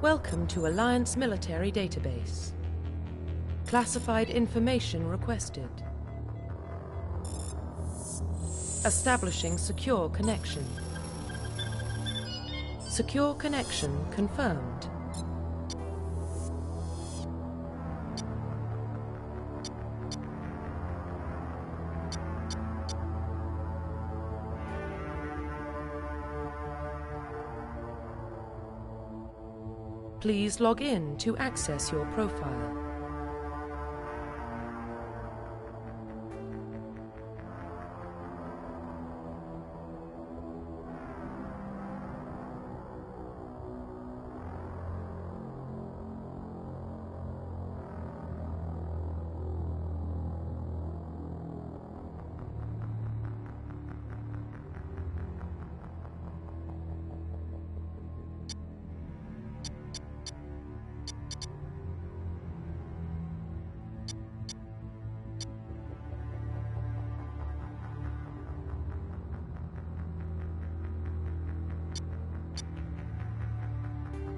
Welcome to Alliance Military Database. Classified information requested. Establishing secure connection. Secure connection confirmed. Please log in to access your profile.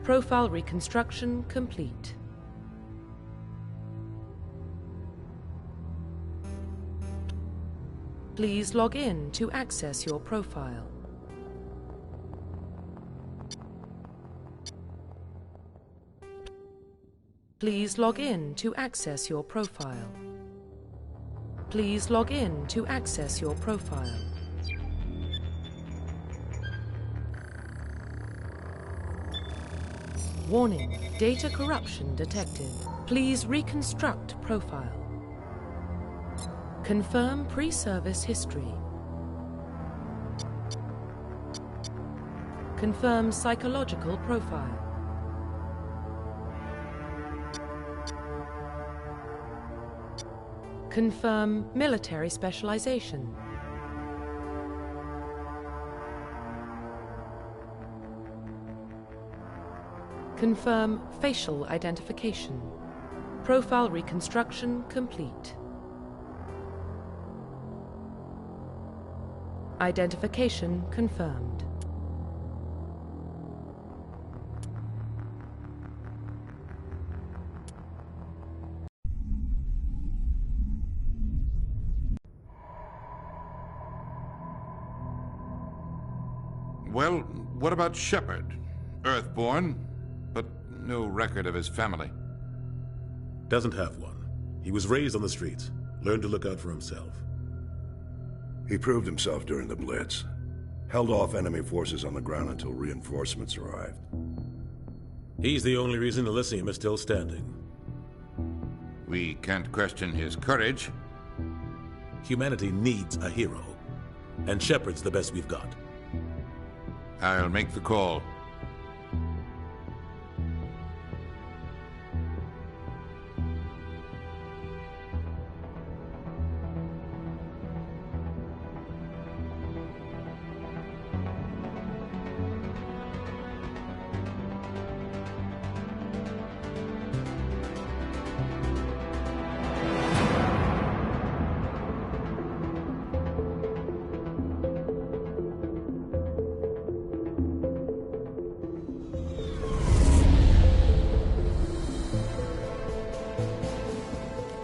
Profile reconstruction complete. Please log in to access your profile. Please log in to access your profile. Please log in to access your profile. Warning, data corruption detected. Please reconstruct profile. Confirm pre-service history. Confirm psychological profile. Confirm military specialization. Confirm facial identification. Profile reconstruction complete. Identification confirmed. Well, what about Shepard? Earthborn, but no record of his family. Doesn't have one. He was raised on the streets, learned to look out for himself. He proved himself during the Blitz. Held off enemy forces on the ground until reinforcements arrived. He's the only reason Elysium is still standing. We can't question his courage. Humanity needs a hero, and Shepard's the best we've got. I'll make the call.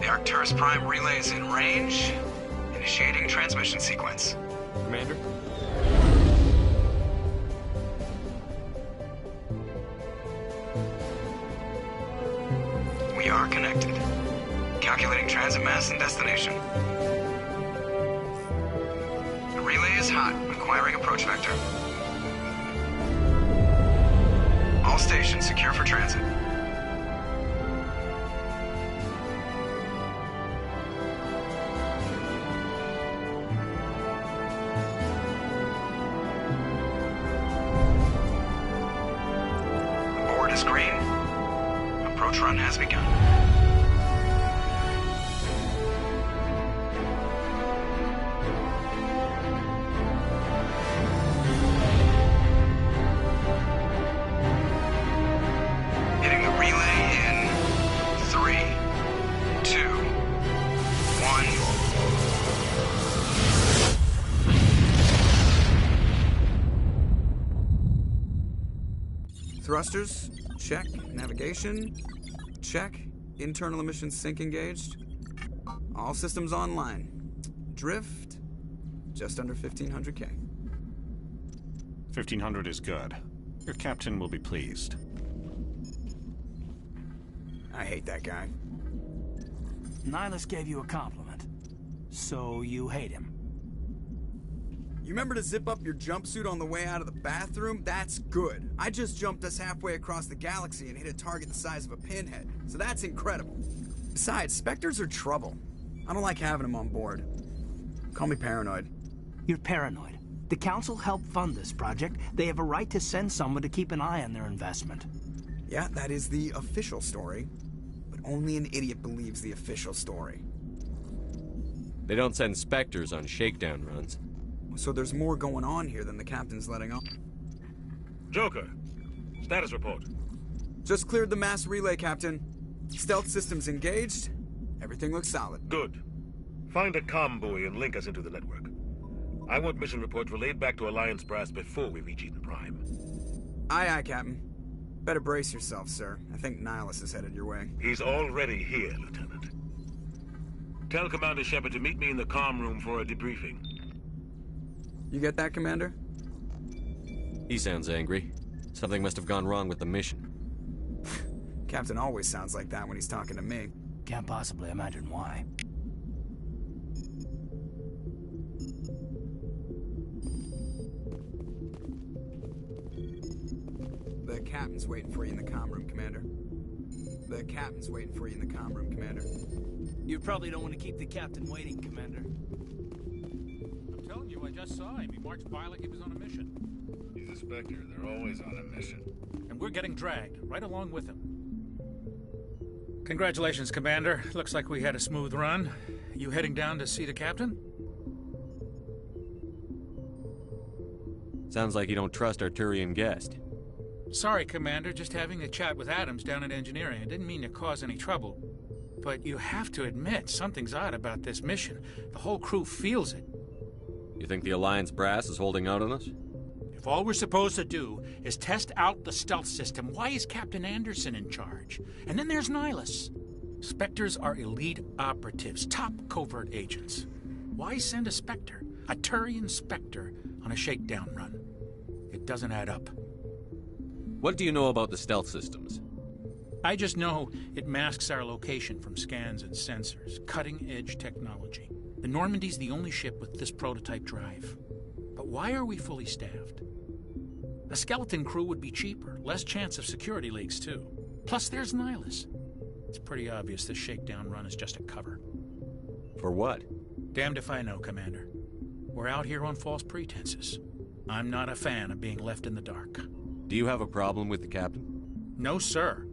Arcturus Prime relays in range. Initiating transmission sequence. Commander? We are connected. Calculating transit mass and destination. The relay is hot, requiring approach vector. All stations secure for transit. Green. Approach run has begun. Hitting the relay in 3, 2, 1. Thrusters Check. Navigation. Check. Internal emissions sync engaged. All systems online. Drift. Just under 1,500K. 1,500 is good. Your captain will be pleased. I hate that guy. Nihilus gave you a compliment. So you hate him. You remember to zip up your jumpsuit on the way out of the bathroom? That's good. I just jumped us halfway across the galaxy and hit a target the size of a pinhead. So that's incredible. Besides, Spectres are trouble. I don't like having them on board. Call me paranoid. You're paranoid. The Council helped fund this project. They have a right to send someone to keep an eye on their investment. Yeah, that is the official story. But only an idiot believes the official story. They don't send Spectres on shakedown runs. So there's more going on here than the captain's letting on. Joker, status report. Just cleared the mass relay, Captain. Stealth systems engaged. Everything looks solid. Good. Find a comm buoy and link us into the network. I want mission reports relayed back to Alliance brass before we reach Eden Prime. Aye, aye, Captain. Better brace yourself, sir. I think Nihilus is headed your way. He's already here, Lieutenant. Tell Commander Shepard to meet me in the comm room for a debriefing. You get that, Commander? He sounds angry. Something must have gone wrong with the mission. Captain always sounds like that when he's talking to me. Can't possibly imagine why. The captain's waiting for you in the comm room, Commander. The captain's waiting for you in the comm room, Commander. You probably don't want to keep the captain waiting, Commander. I'm telling you, I just saw him. He marched by like he was on a mission. He's a Spectre. They're always on a mission. And we're getting dragged, right along with him. Congratulations, Commander. Looks like we had a smooth run. You heading down to see the captain? Sounds like you don't trust our Turian guest. Sorry, Commander. Just having a chat with Adams down at engineering. I didn't mean to cause any trouble. But you have to admit, something's odd about this mission. The whole crew feels it. You think the Alliance brass is holding out on us? If all we're supposed to do is test out the stealth system, why is Captain Anderson in charge? And then there's Nihilus. Spectres are elite operatives, top covert agents. Why send a Spectre, a Turian Spectre, on a shakedown run? It doesn't add up. What do you know about the stealth systems? I just know it masks our location from scans and sensors. Cutting-edge technology. The Normandy's the only ship with this prototype drive. But why are we fully staffed? A skeleton crew would be cheaper, less chance of security leaks, too. Plus, there's Nihilus. It's pretty obvious this shakedown run is just a cover. For what? Damned if I know, Commander. We're out here on false pretenses. I'm not a fan of being left in the dark. Do you have a problem with the captain? No, sir.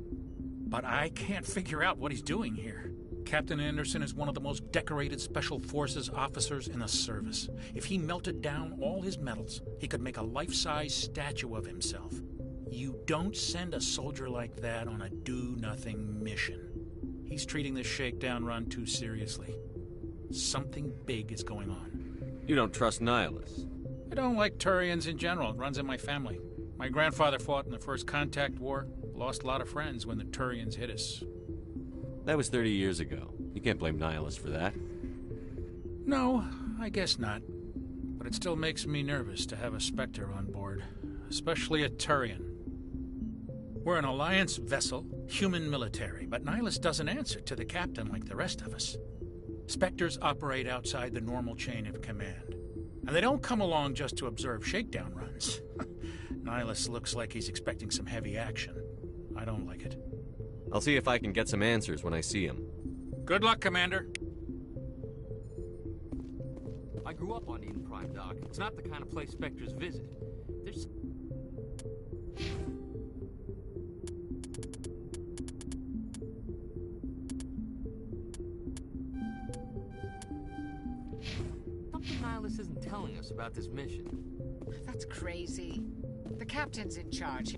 But I can't figure out what he's doing here. Captain Anderson is one of the most decorated Special Forces officers in the service. If he melted down all his medals, he could make a life-size statue of himself. You don't send a soldier like that on a do-nothing mission. He's treating this shakedown run too seriously. Something big is going on. You don't trust Nihilus? I don't like Turians in general. It runs in my family. My grandfather fought in the First Contact War. Lost a lot of friends when the Turians hit us. That was 30 years ago. You can't blame Nihilus for that. No, I guess not. But it still makes me nervous to have a Spectre on board. Especially a Turian. We're an Alliance vessel, human military, but Nihilus doesn't answer to the captain like the rest of us. Spectres operate outside the normal chain of command. And they don't come along just to observe shakedown runs. Nihilus looks like he's expecting some heavy action. I don't like it. I'll see if I can get some answers when I see him. Good luck, Commander. I grew up on Eden Prime, Doc. It's not the kind of place Spectres visit. There's... Something Nihilus isn't telling us about this mission. That's crazy. The captain's in charge.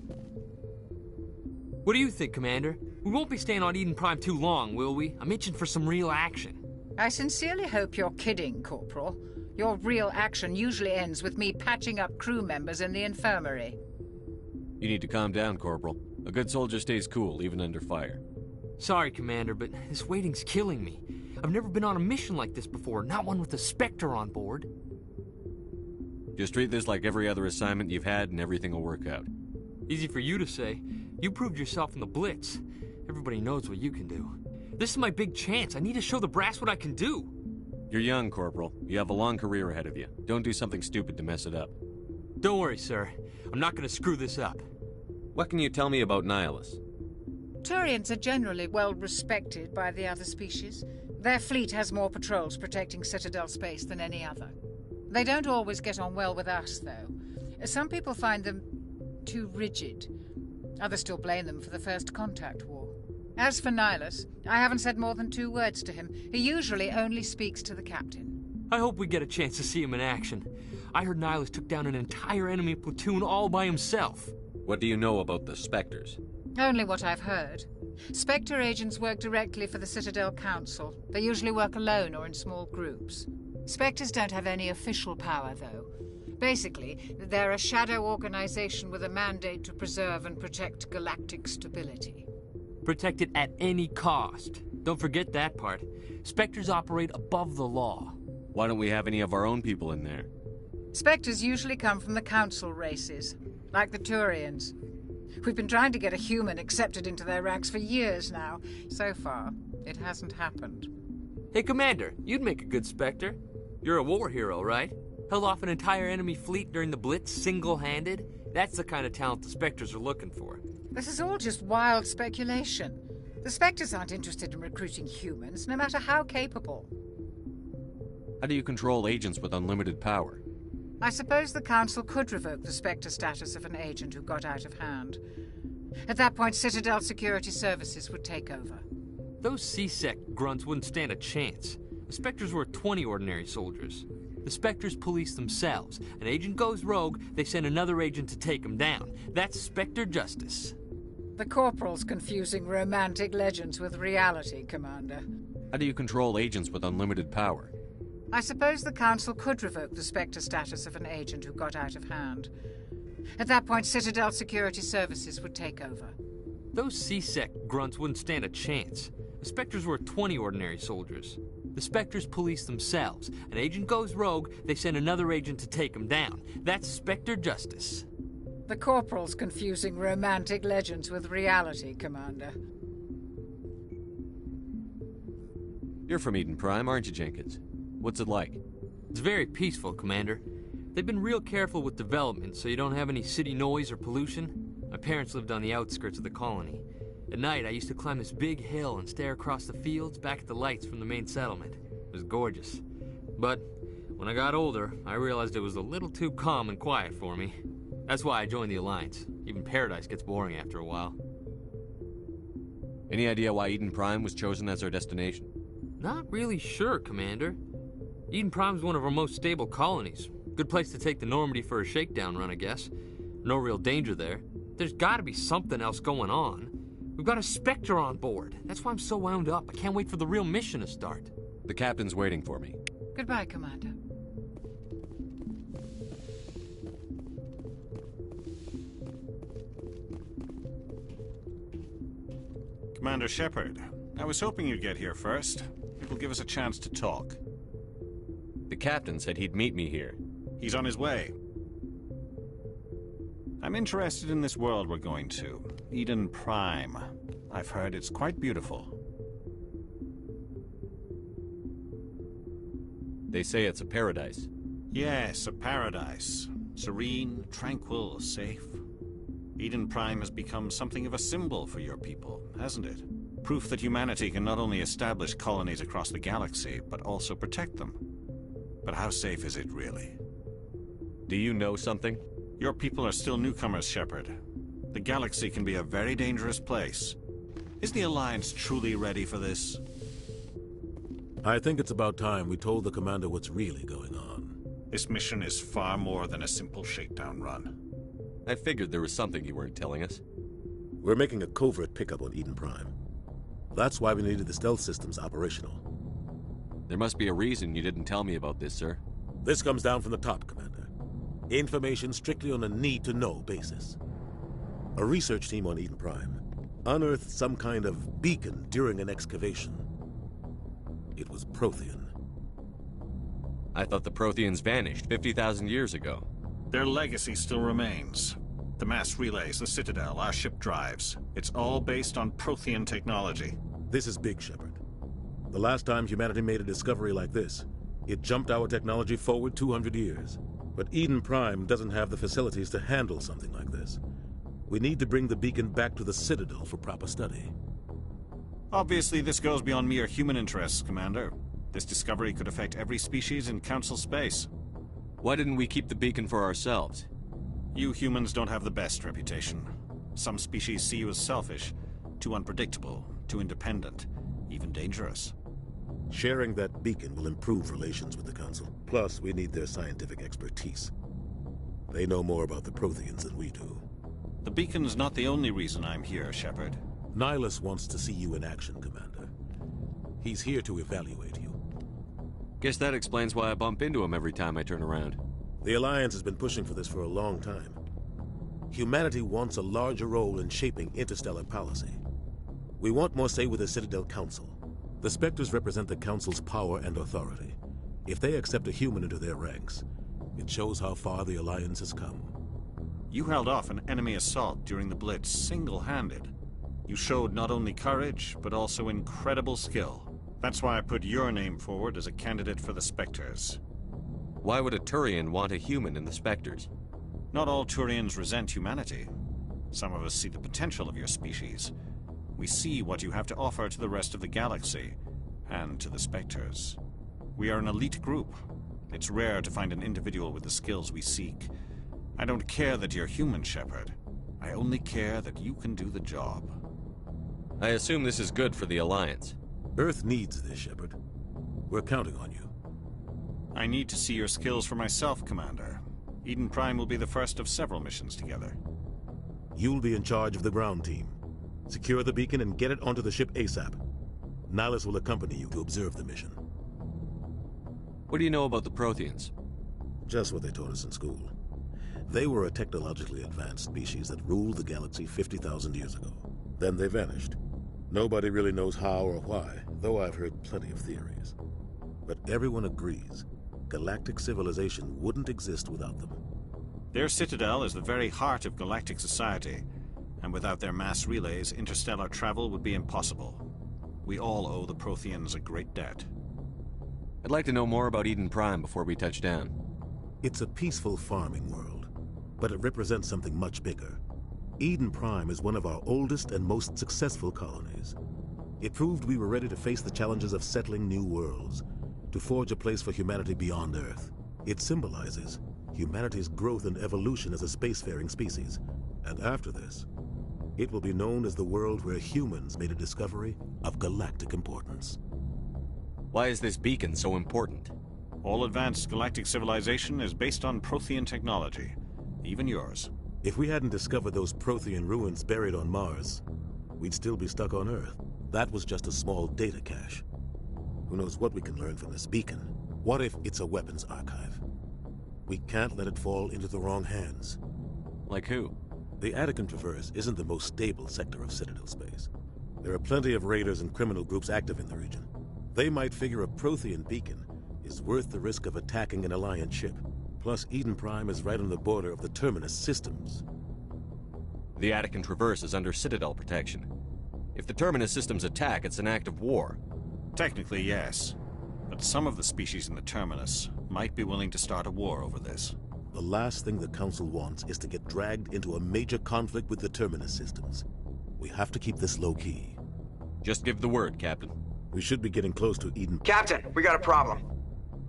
What do you think, Commander? We won't be staying on Eden Prime too long, will we? I'm itching for some real action. I sincerely hope you're kidding, Corporal. Your real action usually ends with me patching up crew members in the infirmary. You need to calm down, Corporal. A good soldier stays cool, even under fire. Sorry, Commander, but this waiting's killing me. I've never been on a mission like this before, not one with a Spectre on board. Just treat this like every other assignment you've had and everything will work out. Easy for you to say. You proved yourself in the Blitz. Everybody knows what you can do. This is my big chance. I need to show the brass what I can do. You're young, Corporal. You have a long career ahead of you. Don't do something stupid to mess it up. Don't worry, sir. I'm not going to screw this up. What can you tell me about Nihilus? Turians are generally well respected by the other species. Their fleet has more patrols protecting Citadel space than any other. They don't always get on well with us, though. Some people find them too rigid. Others still blame them for the First Contact War. As for Nihilus, I haven't said more than 2 words to him. He usually only speaks to the captain. I hope we get a chance to see him in action. I heard Nihilus took down an entire enemy platoon all by himself. What do you know about the Spectres? Only what I've heard. Spectre agents work directly for the Citadel Council. They usually work alone or in small groups. Spectres don't have any official power, though. Basically, they're a shadow organization with a mandate to preserve and protect galactic stability. Protect it at any cost. Don't forget that part. Spectres operate above the law. Why don't we have any of our own people in there? Spectres usually come from the Council races, like the Turians. We've been trying to get a human accepted into their ranks for years now. So far, it hasn't happened. Hey, Commander, you'd make a good Spectre. You're a war hero, right? Held off an entire enemy fleet during the Blitz single-handed? That's the kind of talent the Spectres are looking for. This is all just wild speculation. The Spectres aren't interested in recruiting humans, no matter how capable. How do you control agents with unlimited power? I suppose the Council could revoke the Spectre status of an agent who got out of hand. At that point, Citadel Security Services would take over. Those C-Sec grunts wouldn't stand a chance. The Spectres were 20 ordinary soldiers. The Spectres police themselves. An agent goes rogue, they send another agent to take him down. That's Spectre justice. The Corporal's confusing romantic legends with reality, Commander. How do you control agents with unlimited power? I suppose the Council could revoke the Spectre status of an agent who got out of hand. At that point, Citadel Security Services would take over. Those C-Sec grunts wouldn't stand a chance. The Spectres were 20 ordinary soldiers. The Spectres police themselves. An agent goes rogue, they send another agent to take him down. That's Spectre justice. The Corporal's confusing romantic legends with reality, Commander. You're from Eden Prime, aren't you, Jenkins? What's it like? It's very peaceful, Commander. They've been real careful with development, so you don't have any city noise or pollution. My parents lived on the outskirts of the colony. At night, I used to climb this big hill and stare across the fields back at the lights from the main settlement. It was gorgeous. But when I got older, I realized it was a little too calm and quiet for me. That's why I joined the Alliance. Even Paradise gets boring after a while. Any idea why Eden Prime was chosen as our destination? Not really sure, Commander. Eden Prime's one of our most stable colonies. Good place to take the Normandy for a shakedown run, I guess. No real danger there. There's gotta be something else going on. We've got a Spectre on board. That's why I'm so wound up. I can't wait for the real mission to start. The captain's waiting for me. Goodbye, Commander. Commander Shepard, I was hoping you'd get here first. It will give us a chance to talk. The captain said he'd meet me here. He's on his way. I'm interested in this world we're going to, Eden Prime. I've heard it's quite beautiful. They say it's a paradise. Yes, a paradise. Serene, tranquil, safe. Eden Prime has become something of a symbol for your people, hasn't it? Proof that humanity can not only establish colonies across the galaxy, but also protect them. But how safe is it, really? Do you know something? Your people are still newcomers, Shepard. The galaxy can be a very dangerous place. Is the Alliance truly ready for this? I think it's about time we told the Commander what's really going on. This mission is far more than a simple shakedown run. I figured there was something you weren't telling us. We're making a covert pickup on Eden Prime. That's why we needed the stealth systems operational. There must be a reason you didn't tell me about this, sir. This comes down from the top, Commander. Information strictly on a need-to-know basis. A research team on Eden Prime unearthed some kind of beacon during an excavation. It was Prothean. I thought the Protheans vanished 50,000 years ago. Their legacy still remains. The mass relays, the Citadel, our ship drives. It's all based on Prothean technology. This is big, Shepard. The last time humanity made a discovery like this, it jumped our technology forward 200 years. But Eden Prime doesn't have the facilities to handle something like this. We need to bring the beacon back to the Citadel for proper study. Obviously, this goes beyond mere human interests, Commander. This discovery could affect every species in Council space. Why didn't we keep the beacon for ourselves? You humans don't have the best reputation. Some species see you as selfish, too unpredictable, too independent, even dangerous. Sharing that beacon will improve relations with the Council. Plus, we need their scientific expertise. They know more about the Protheans than we do. The beacon's not the only reason I'm here, Shepard. Nihilus wants to see you in action, Commander. He's here to evaluate you. Guess that explains why I bump into him every time I turn around. The Alliance has been pushing for this for a long time. Humanity wants a larger role in shaping interstellar policy. We want more say with the Citadel Council. The Spectres represent the Council's power and authority. If they accept a human into their ranks, it shows how far the Alliance has come. You held off an enemy assault during the Blitz single-handed. You showed not only courage, but also incredible skill. That's why I put your name forward as a candidate for the Spectres. Why would a Turian want a human in the Spectres? Not all Turians resent humanity. Some of us see the potential of your species. We see what you have to offer to the rest of the galaxy, and to the Spectres. We are an elite group. It's rare to find an individual with the skills we seek. I don't care that you're human, Shepard. I only care that you can do the job. I assume this is good for the Alliance. Earth needs this, Shepard. We're counting on you. I need to see your skills for myself, Commander. Eden Prime will be the first of several missions together. You'll be in charge of the ground team. Secure the beacon and get it onto the ship ASAP. Nihilus will accompany you to observe the mission. What do you know about the Protheans? Just what they taught us in school. They were a technologically advanced species that ruled the galaxy 50,000 years ago. Then they vanished. Nobody really knows how or why, though I've heard plenty of theories. But everyone agrees, galactic civilization wouldn't exist without them. Their citadel is the very heart of galactic society, and without their mass relays, interstellar travel would be impossible. We all owe the Protheans a great debt. I'd like to know more about Eden Prime before we touch down. It's a peaceful farming world, but it represents something much bigger. Eden Prime is one of our oldest and most successful colonies. It proved we were ready to face the challenges of settling new worlds, to forge a place for humanity beyond Earth. It symbolizes humanity's growth and evolution as a spacefaring species. And after this, it will be known as the world where humans made a discovery of galactic importance. Why is this beacon so important? All advanced galactic civilization is based on Prothean technology, even yours. If we hadn't discovered those Prothean ruins buried on Mars, we'd still be stuck on Earth. That was just a small data cache. Who knows what we can learn from this beacon? What if it's a weapons archive? We can't let it fall into the wrong hands. Like who? The Attican Traverse isn't the most stable sector of Citadel space. There are plenty of raiders and criminal groups active in the region. They might figure a Prothean beacon is worth the risk of attacking an Alliance ship. Plus, Eden Prime is right on the border of the Terminus systems. The Attican Traverse is under Citadel protection. If the Terminus systems attack, it's an act of war. Technically, yes. But some of the species in the Terminus might be willing to start a war over this. The last thing the Council wants is to get dragged into a major conflict with the Terminus systems. We have to keep this low-key. Just give the word, Captain. We should be getting close to Eden... Captain, we got a problem.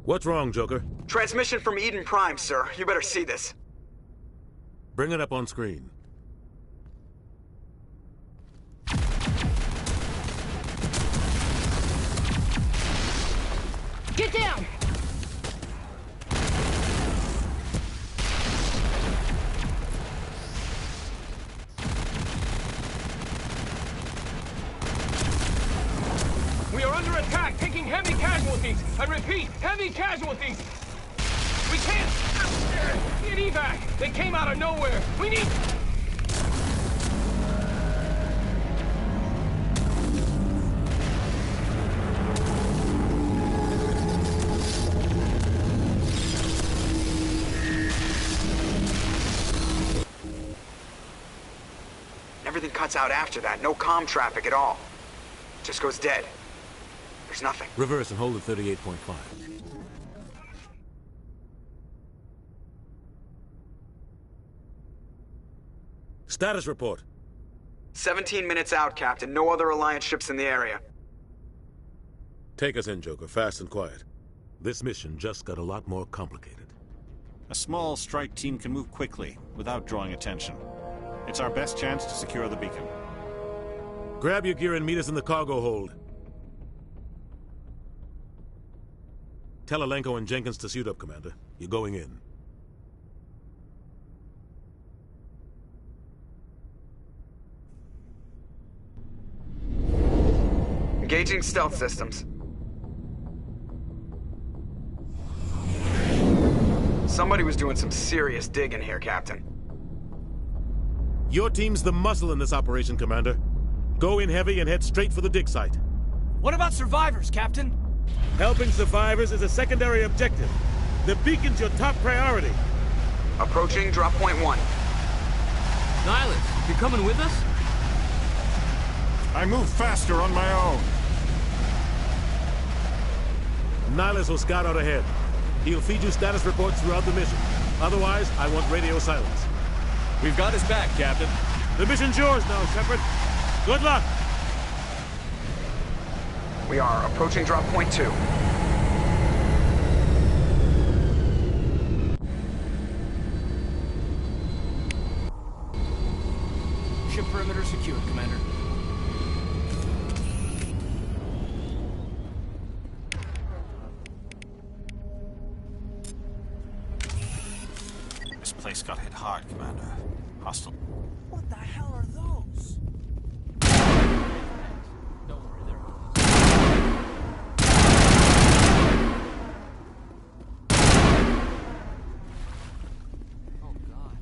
What's wrong, Joker? Transmission from Eden Prime, sir. You better see this. Bring it up on screen. Get down! We are under attack, taking heavy casualties. I repeat, heavy casualties. We can't... Get evac. They came out of nowhere. We need... everything cuts out after that. No comm traffic at all. Just goes dead. There's nothing. Reverse and hold at 38.5. Status report. 17 minutes out, Captain. No other Alliance ships in the area. Take us in, Joker, fast and quiet. This mission just got a lot more complicated. A small strike team can move quickly, without drawing attention. It's our best chance to secure the beacon. Grab your gear and meet us in the cargo hold. Tell Alenko and Jenkins to suit up, Commander. You're going in. Engaging stealth systems. Somebody was doing some serious digging here, Captain. Your team's the muscle in this operation, Commander. Go in heavy and head straight for the dig site. What about survivors, Captain? Helping survivors is a secondary objective. The beacon's your top priority. Approaching drop point 1. Nihilus, you coming with us? I move faster on my own. Nihilus will scout out ahead. He'll feed you status reports throughout the mission. Otherwise, I want radio silence. We've got his back, Captain. The mission's yours now, Shepard. Good luck! We are approaching drop point 2. Ship perimeter secured, Commander. This place got hit hard, Commander. Hostile. What the hell are those? Don't worry, they're Oh God,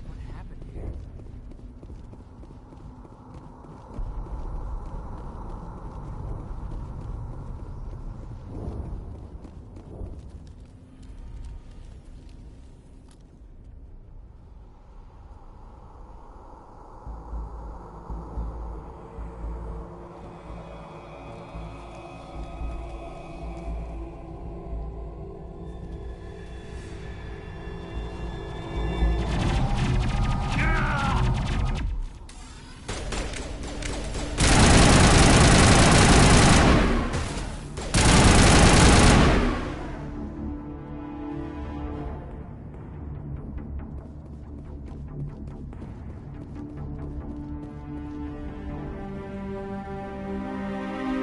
what happened here?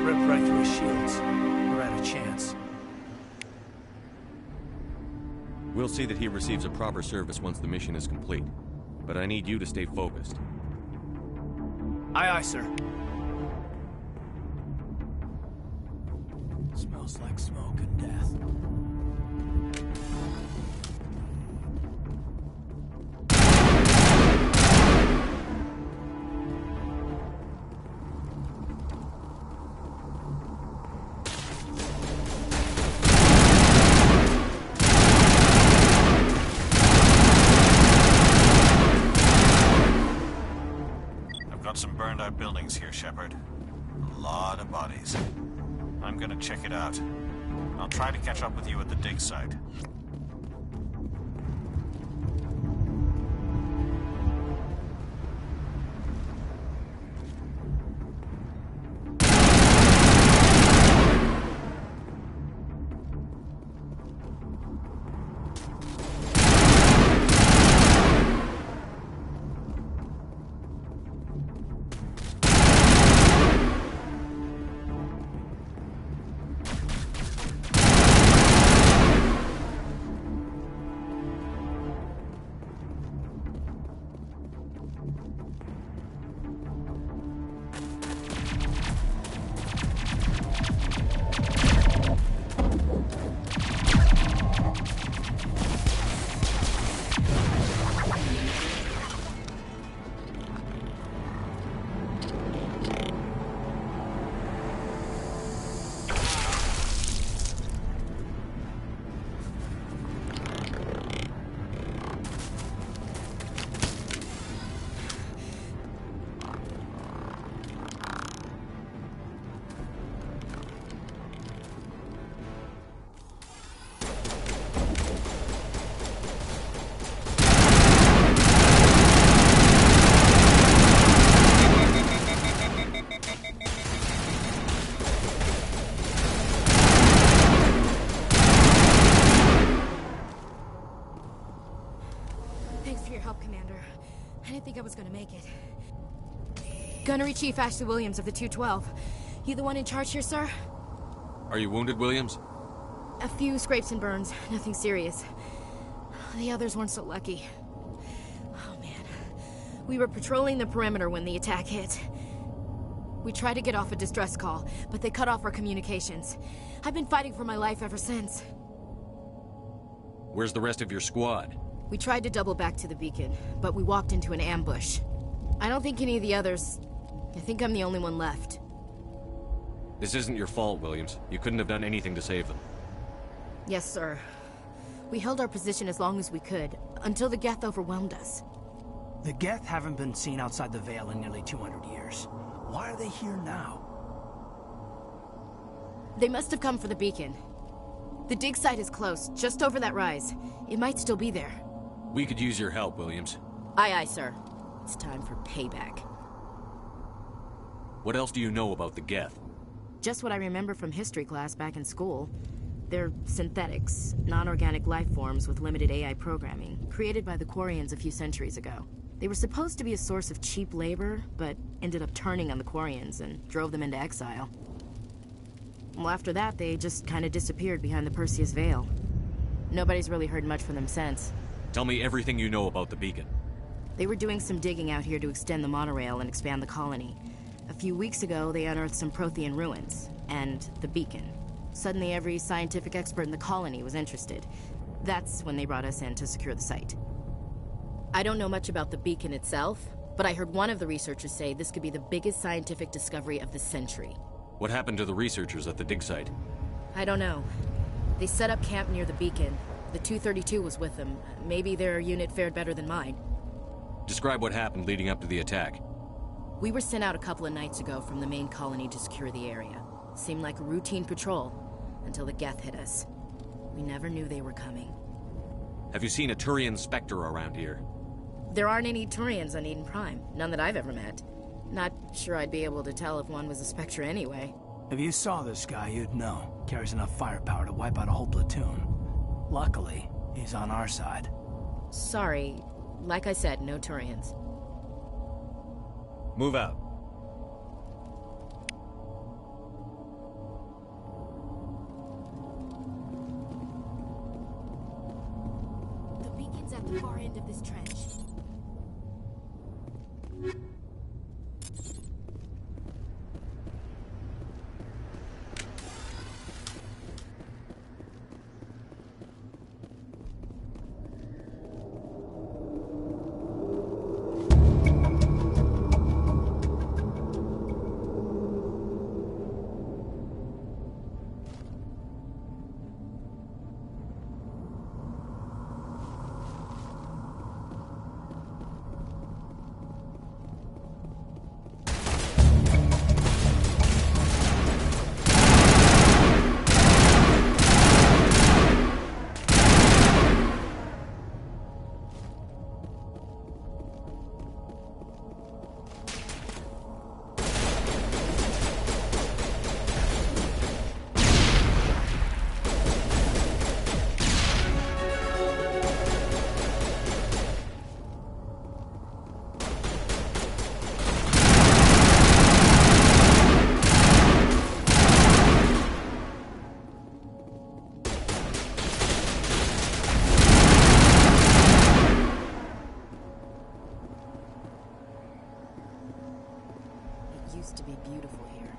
Ripped right through his shields. We're out of chance. We'll see that he receives a proper service once the mission is complete. But I need you to stay focused. Aye, aye, sir. Smells like smoke and death. Some burned out buildings here, Shepard. A lot of bodies. I'm gonna check it out. I'll try to catch up with you at the dig site. for your help, Commander. I didn't think I was gonna make it. Gunnery Chief Ashley Williams of the 212. You the one in charge here, sir? Are you wounded, Williams? A few scrapes and burns, nothing serious. The others weren't so lucky. Oh man. We were patrolling the perimeter when the attack hit. We tried to get off a distress call, but they cut off our communications. I've been fighting for my life ever since. Where's the rest of your squad? We tried to double back to the beacon, but we walked into an ambush. I don't think any of the others... I think I'm the only one left. This isn't your fault, Williams. You couldn't have done anything to save them. Yes, sir. We held our position as long as we could, until the Geth overwhelmed us. The Geth haven't been seen outside the Veil in nearly 200 years. Why are they here now? They must have come for the beacon. The dig site is close, just over that rise. It might still be there. We could use your help, Williams. Aye, aye, sir. It's time for payback. What else do you know about the Geth? Just what I remember from history class back in school. They're synthetics, non-organic life forms with limited AI programming, created by the Quarians a few centuries ago. They were supposed to be a source of cheap labor, but ended up turning on the Quarians and drove them into exile. Well, after that, they just kind of disappeared behind the Perseus Veil. Nobody's really heard much from them since. Tell me everything you know about the beacon. They were doing some digging out here to extend the monorail and expand the colony. A few weeks ago, they unearthed some Prothean ruins, and the beacon. Suddenly, every scientific expert in the colony was interested. That's when they brought us in to secure the site. I don't know much about the beacon itself, but I heard one of the researchers say this could be the biggest scientific discovery of the century. What happened to the researchers at the dig site? I don't know. They set up camp near the beacon. The 232 was with them. Maybe their unit fared better than mine. Describe what happened leading up to the attack. We were sent out a couple of nights ago from the main colony to secure the area. Seemed like a routine patrol, until the Geth hit us. We never knew they were coming. Have you seen a Turian Spectre around here? There aren't any Turians on Eden Prime. None that I've ever met. Not sure I'd be able to tell if one was a Spectre anyway. If you saw this guy, you'd know. Carries enough firepower to wipe out a whole platoon. Luckily, he's on our side. Sorry. Like I said, no Turians. Move out. The beacon's at the far end of this trench. Used to be beautiful here.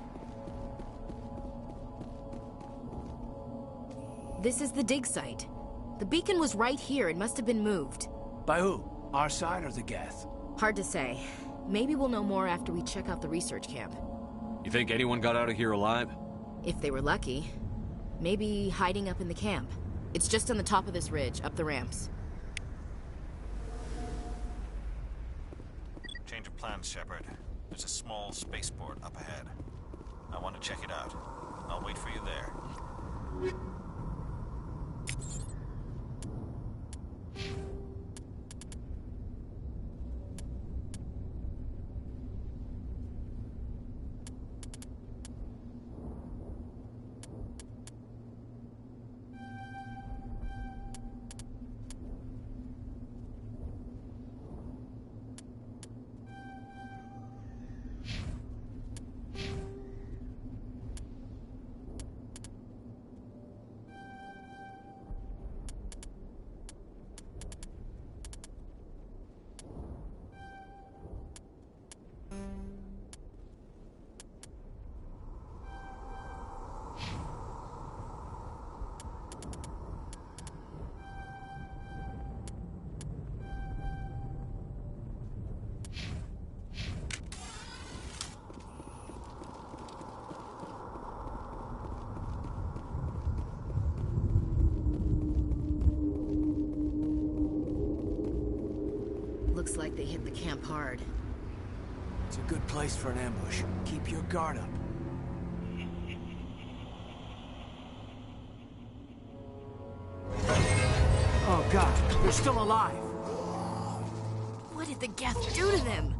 This is the dig site. The beacon was right here. It must have been moved. By who? Our side or the Geth? Hard to say. Maybe we'll know more after we check out the research camp. You think anyone got out of here alive? If they were lucky. Maybe hiding up in the camp. It's just on the top of this ridge, up the ramps. Change of plans, Shepard. There's a small spaceport up ahead. I want to check it out. I'll wait for you there. Looks like they hit the camp hard. It's a good place for an ambush. Keep your guard up. Oh god, they're still alive! What did the Geth do to them?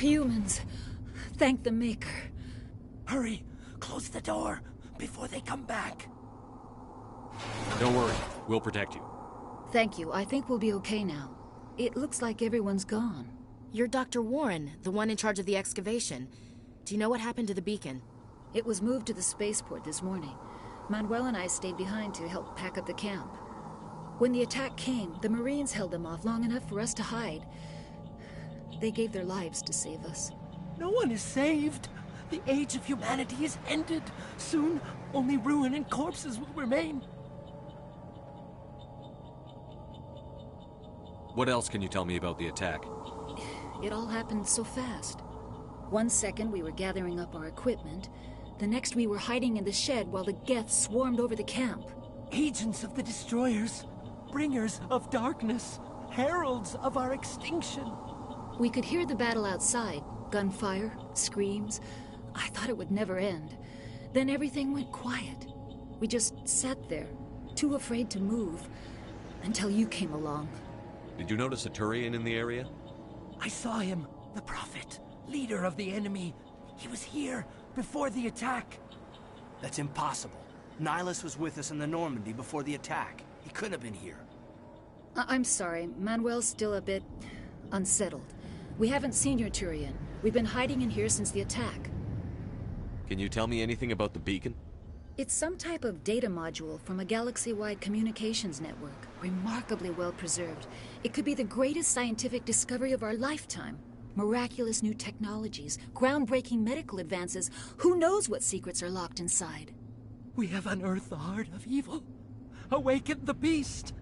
Humans. Thank the Maker. Hurry! Close the door before they come back. Don't worry. We'll protect you. Thank you. I think we'll be okay now. It looks like everyone's gone. You're Dr. Warren, the one in charge of the excavation. Do you know what happened to the beacon? It was moved to the spaceport this morning. Manuel and I stayed behind to help pack up the camp. When the attack came, the Marines held them off long enough for us to hide. They gave their lives to save us. No one is saved. The age of humanity is ended. Soon, only ruin and corpses will remain. What else can you tell me about the attack? It all happened so fast. 1 second we were gathering up our equipment. The next we were hiding in the shed while the Geth swarmed over the camp. Agents of the destroyers. Bringers of darkness. Heralds of our extinction. We could hear the battle outside. Gunfire, screams. I thought it would never end. Then everything went quiet. We just sat there, too afraid to move, until you came along. Did you notice a Turian in the area? I saw him, the Prophet, leader of the enemy. He was here before the attack. That's impossible. Nihilus was with us in the Normandy before the attack. He couldn't have been here. I'm sorry. Manuel's still a bit unsettled. We haven't seen your Turian. We've been hiding in here since the attack. Can you tell me anything about the beacon? It's some type of data module from a galaxy-wide communications network. Remarkably well preserved. It could be the greatest scientific discovery of our lifetime. Miraculous new technologies, groundbreaking medical advances. Who knows what secrets are locked inside? We have unearthed the heart of evil. Awakened the beast.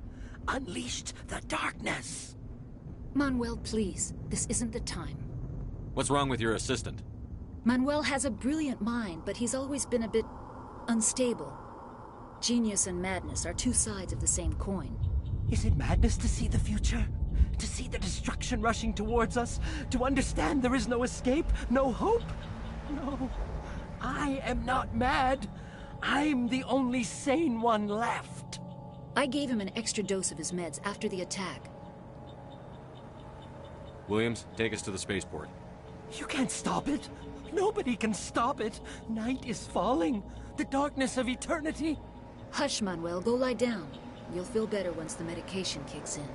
Unleashed the darkness. Manuel, please. This isn't the time. What's wrong with your assistant? Manuel has a brilliant mind, but he's always been a bit unstable. Genius and madness are two sides of the same coin. Is it madness to see the future? To see the destruction rushing towards us? To understand there is no escape? No hope? No. I am not mad. I'm the only sane one left. I gave him an extra dose of his meds after the attack. Williams, take us to the spaceport. You can't stop it. Nobody can stop it. Night is falling. The darkness of eternity. Hush, Manuel. Go lie down. You'll feel better once the medication kicks in.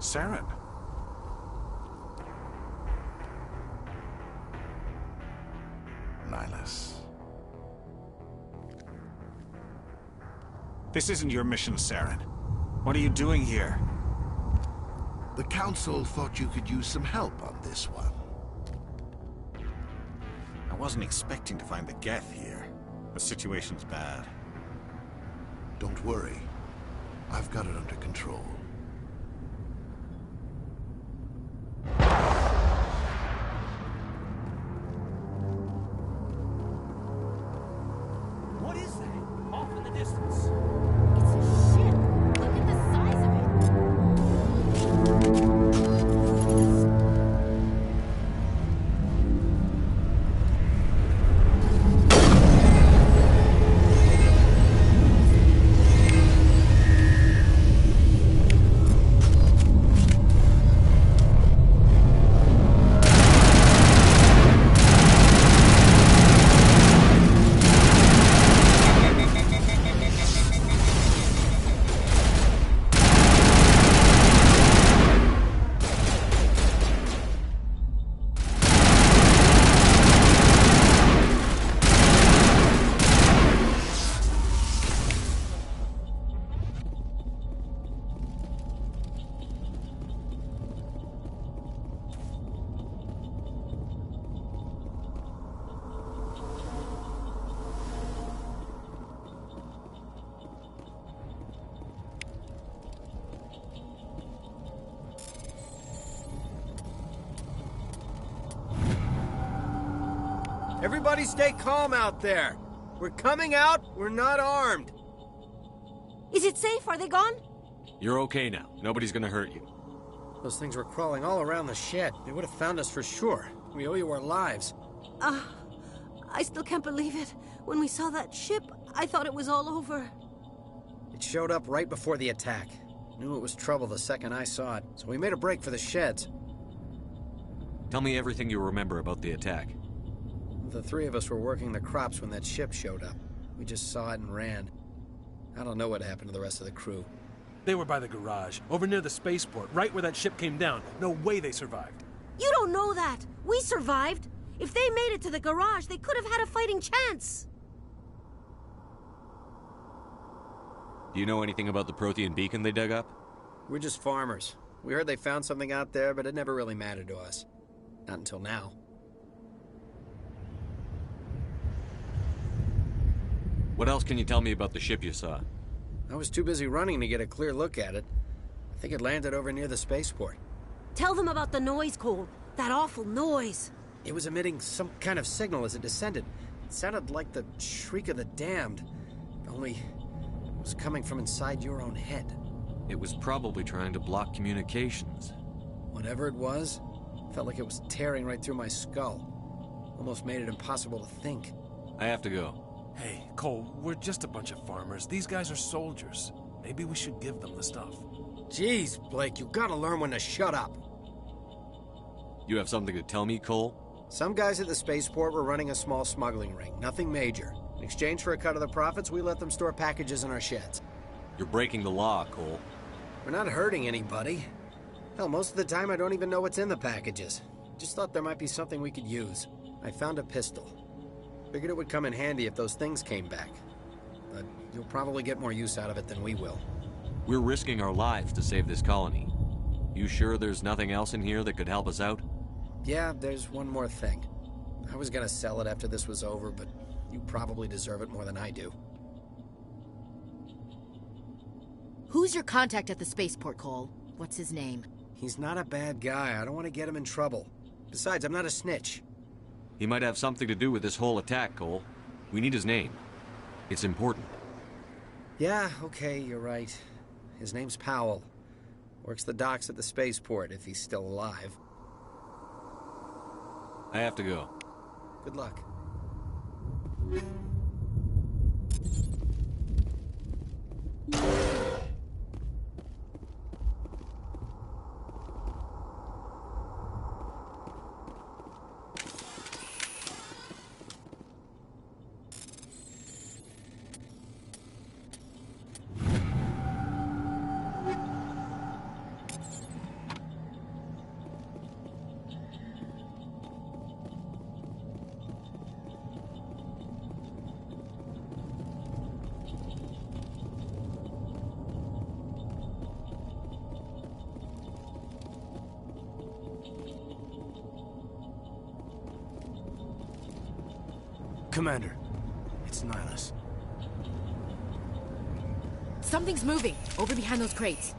Saren. Nihilus. This isn't your mission, Saren. What are you doing here? The Council thought you could use some help on this one. I wasn't expecting to find the Geth here. The situation's bad. Don't worry. I've got it under control. What is that? Off in the distance. It's a ship. Look at the size of it. Everybody stay calm out there. We're coming out, we're not armed. Is it safe? Are they gone? You're okay now. Nobody's gonna hurt you. Those things were crawling all around the shed. They would have found us for sure. We owe you our lives. I still can't believe it. When we saw that ship, I thought it was all over. It showed up right before the attack. Knew it was trouble the second I saw it, so we made a break for the sheds. Tell me everything you remember about the attack. The three of us were working the crops when that ship showed up. We just saw it and ran. I don't know what happened to the rest of the crew. They were by the garage, over near the spaceport, right where that ship came down. No way they survived. You don't know that. We survived. If they made it to the garage, they could have had a fighting chance. Do you know anything about the Prothean beacon they dug up? We're just farmers. We heard they found something out there, but it never really mattered to us. Not until now. What else can you tell me about the ship you saw? I was too busy running to get a clear look at it. I think it landed over near the spaceport. Tell them about the noise, Cole. That awful noise. It was emitting some kind of signal as it descended. It sounded like the shriek of the damned. Only it was coming from inside your own head. It was probably trying to block communications. Whatever it was, felt like it was tearing right through my skull. Almost made it impossible to think. I have to go. Hey, Cole, we're just a bunch of farmers. These guys are soldiers. Maybe we should give them the stuff. Jeez, Blake, you gotta learn when to shut up. You have something to tell me, Cole? Some guys at the spaceport were running a small smuggling ring, nothing major. In exchange for a cut of the profits, we let them store packages in our sheds. You're breaking the law, Cole. We're not hurting anybody. Hell, most of the time I don't even know what's in the packages. Just thought there might be something we could use. I found a pistol. Figured it would come in handy if those things came back. But you'll probably get more use out of it than we will. We're risking our lives to save this colony. You sure there's nothing else in here that could help us out? Yeah, there's one more thing. I was gonna sell it after this was over, but you probably deserve it more than I do. Who's your contact at the spaceport, Cole? What's his name? He's not a bad guy. I don't want to get him in trouble. Besides, I'm not a snitch. He might have something to do with this whole attack, Cole. We need his name. It's important. Yeah, okay, you're right. His name's Powell. Works the docks at the spaceport, if he's still alive. I have to go. Good luck. Commander. It's Nihilus. Something's moving, over behind those crates.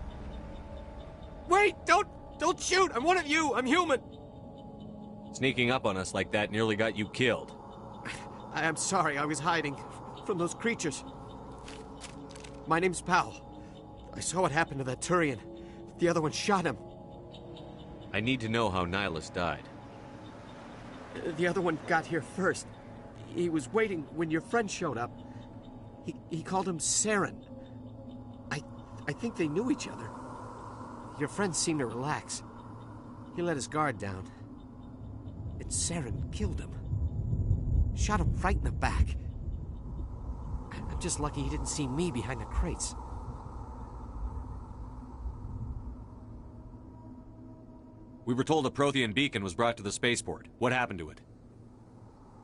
Wait! Don't shoot! I'm one of you! I'm human! Sneaking up on us like that nearly got you killed. I am sorry, I was hiding from those creatures. My name's Powell. I saw what happened to that Turian. The other one shot him. I need to know how Nihilus died. The other one got here first. He was waiting when your friend showed up. He called him Saren. I think they knew each other. Your friend seemed to relax. He let his guard down. And Saren killed him. Shot him right in the back. I'm just lucky he didn't see me behind the crates. We were told a Prothean beacon was brought to the spaceport. What happened to it?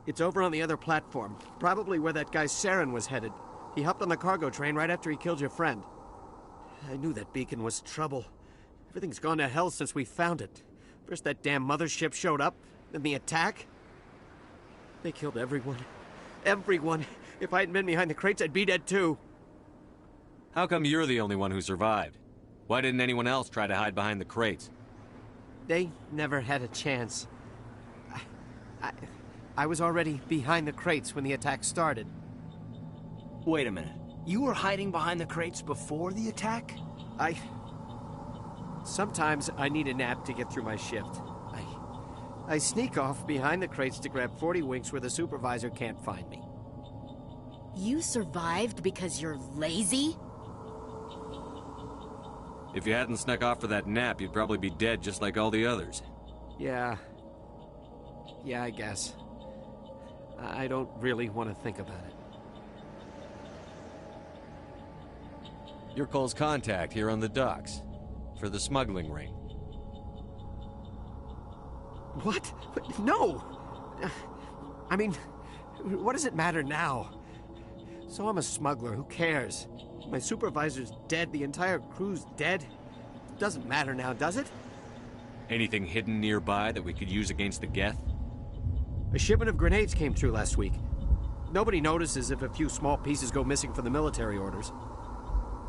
It's over on the other platform. Probably where that guy Saren was headed. He hopped on the cargo train right after he killed your friend. I knew that beacon was trouble. Everything's gone to hell since we found it. First that damn mothership showed up, then the attack. They killed everyone. Everyone. If I hadn't been behind the crates, I'd be dead too. How come you're the only one who survived? Why didn't anyone else try to hide behind the crates? They never had a chance. I was already behind the crates when the attack started. Wait a minute. You were hiding behind the crates before the attack? Sometimes I need a nap to get through my shift. I sneak off behind the crates to grab 40 winks where the supervisor can't find me. You survived because you're lazy? If you hadn't snuck off for that nap, you'd probably be dead just like all the others. Yeah, I guess. I don't really want to think about it. You're Cole's contact here on the docks. For the smuggling ring. What? No! I mean, what does it matter now? So I'm a smuggler, who cares? My supervisor's dead, the entire crew's dead. It doesn't matter now, does it? Anything hidden nearby that we could use against the Geth? A shipment of grenades came through last week. Nobody notices if a few small pieces go missing from the military orders.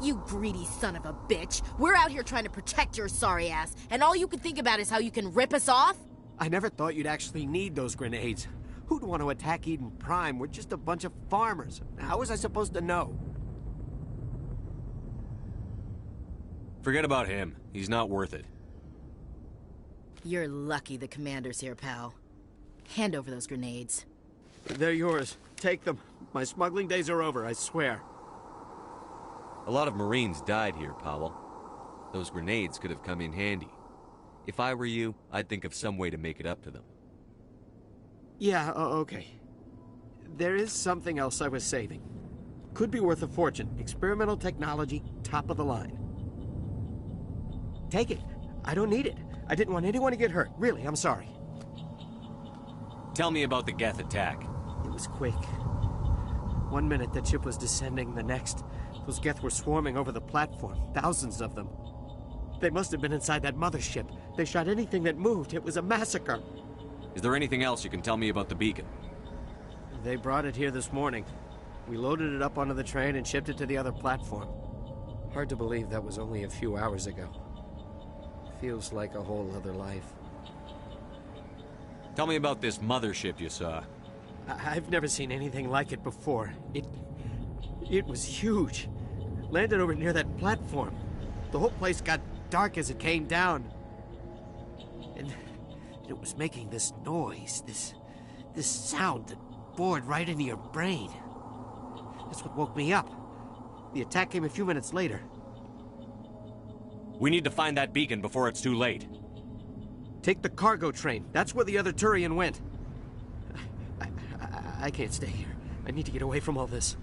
You greedy son of a bitch. We're out here trying to protect your sorry ass, and all you can think about is how you can rip us off? I never thought you'd actually need those grenades. Who'd want to attack Eden Prime? We're just a bunch of farmers. How was I supposed to know? Forget about him. He's not worth it. You're lucky the commander's here, pal. Hand over those grenades. They're yours. Take them. My smuggling days are over, I swear. A lot of Marines died here, Powell. Those grenades could have come in handy. If I were you, I'd think of some way to make it up to them. Yeah, okay. There is something else I was saving. Could be worth a fortune. Experimental technology, top of the line. Take it. I don't need it. I didn't want anyone to get hurt. Really, I'm sorry. Tell me about the Geth attack. It was quick. 1 minute that ship was descending, the next, those Geth were swarming over the platform. Thousands of them. They must have been inside that mothership. They shot anything that moved. It was a massacre. Is there anything else you can tell me about the beacon? They brought it here this morning. We loaded it up onto the train and shipped it to the other platform. Hard to believe that was only a few hours ago. Feels like a whole other life. Tell me about this mothership you saw. I've never seen anything like it before. It was huge. Landed over near that platform. The whole place got dark as it came down. And it was making this noise, this sound that bored right into your brain. That's what woke me up. The attack came a few minutes later. We need to find that beacon before it's too late. Take the cargo train. That's where the other Turian went. I can't stay here. I need to get away from all this.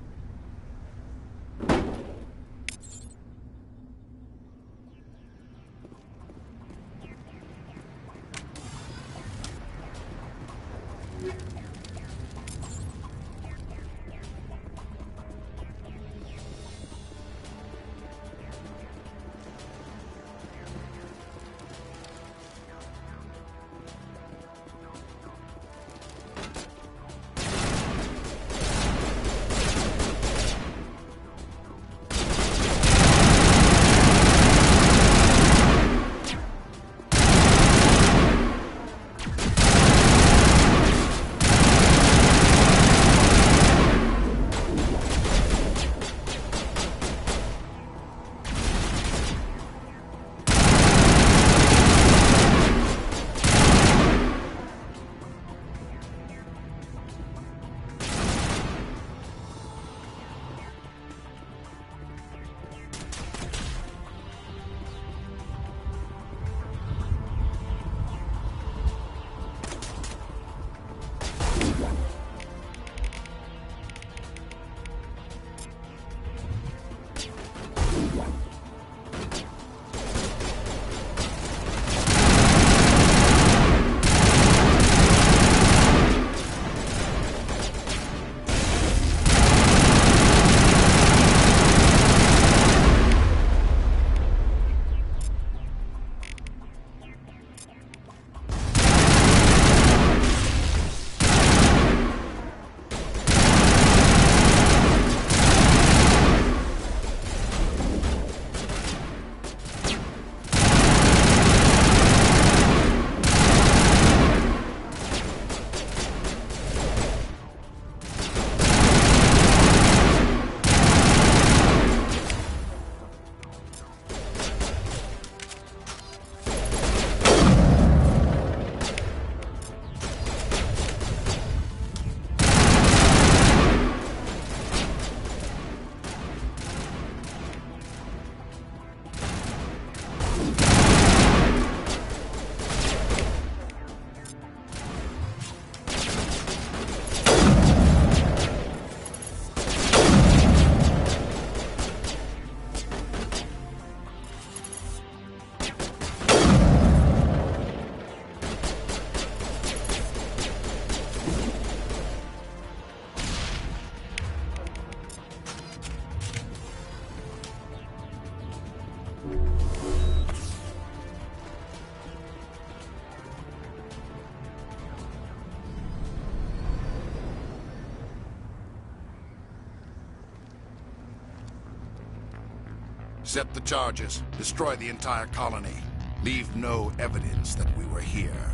Set the charges. Destroy the entire colony. Leave no evidence that we were here.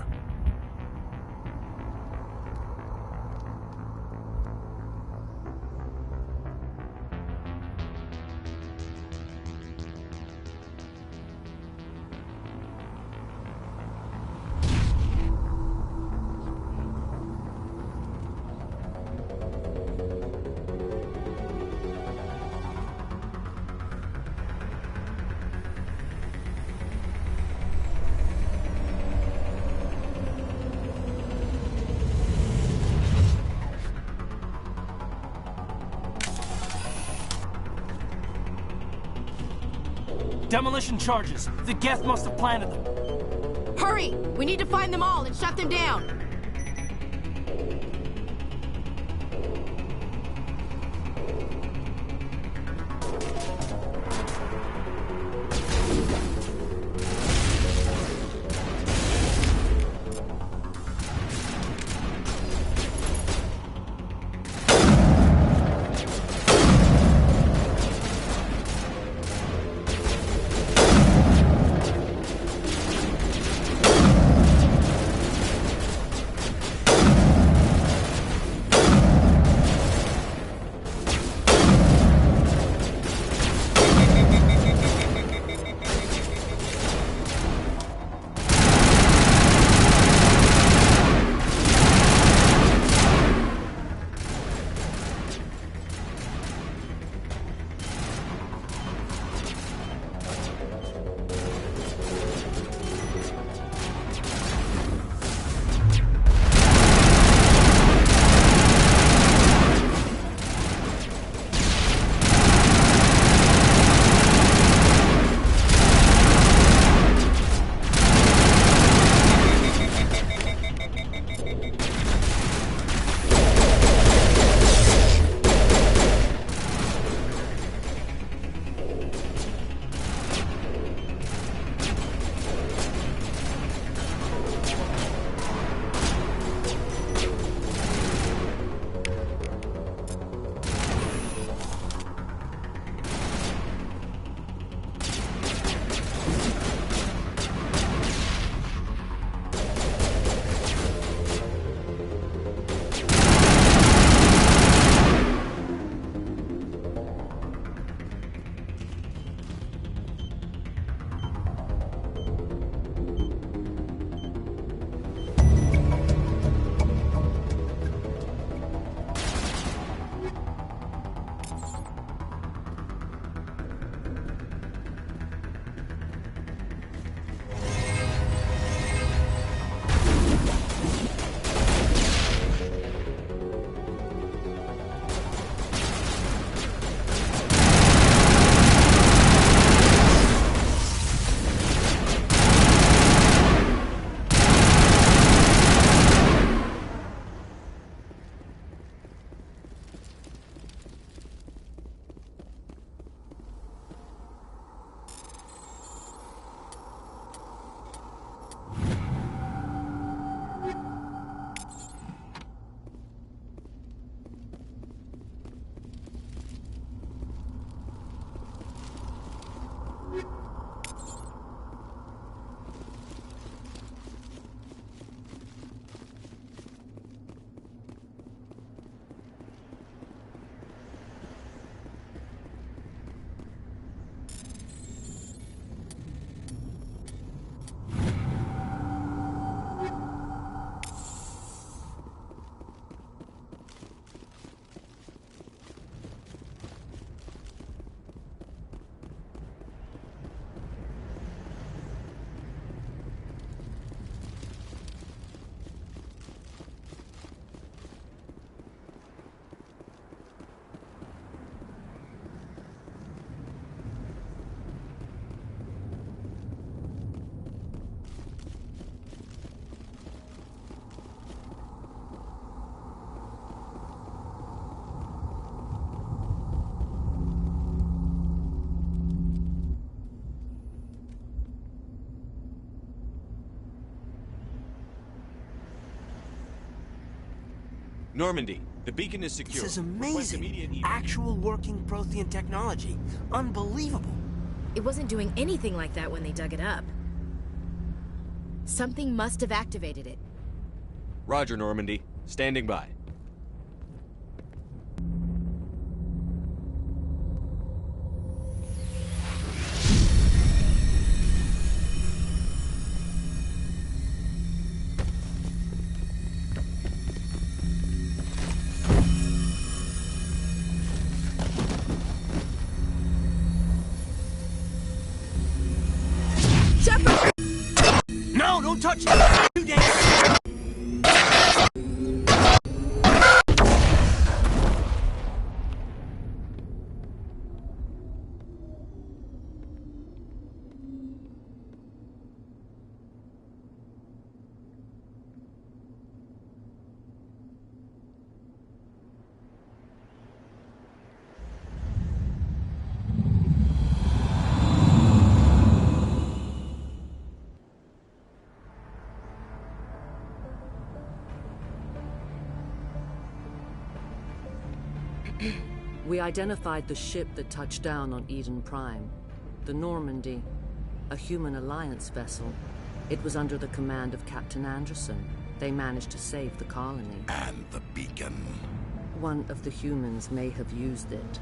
Demolition charges. The Geth must have planted them. Hurry! We need to find them all and shut them down! Normandy, the beacon is secure. This is amazing. Actual working Prothean technology. Unbelievable. It wasn't doing anything like that when they dug it up. Something must have activated it. Roger, Normandy. Standing by. No, don't touch it! You dare! We identified the ship that touched down on Eden Prime. The Normandy, a human alliance vessel. It was under the command of Captain Anderson. They managed to save the colony. And the beacon. One of the humans may have used it.